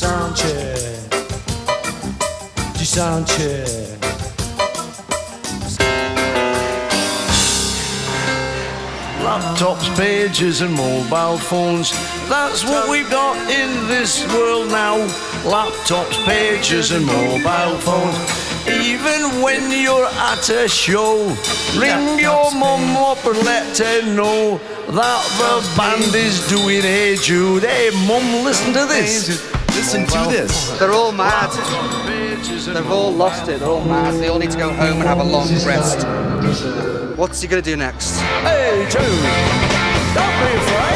Soundcheck, du Soundcheck. Laptops, pages and mobile phones, that's what we've got in this world now. Laptops, pages and mobile phones. Even when you're at a show, ring your mum up and let her know that the band is doing Hey Jude. Hey mum, listen to this. Listen to this. They're all mad. They've all lost it. They're all mad. They all need to go home and have a long rest. What's he going to do next? Hey Jude, don't be afraid.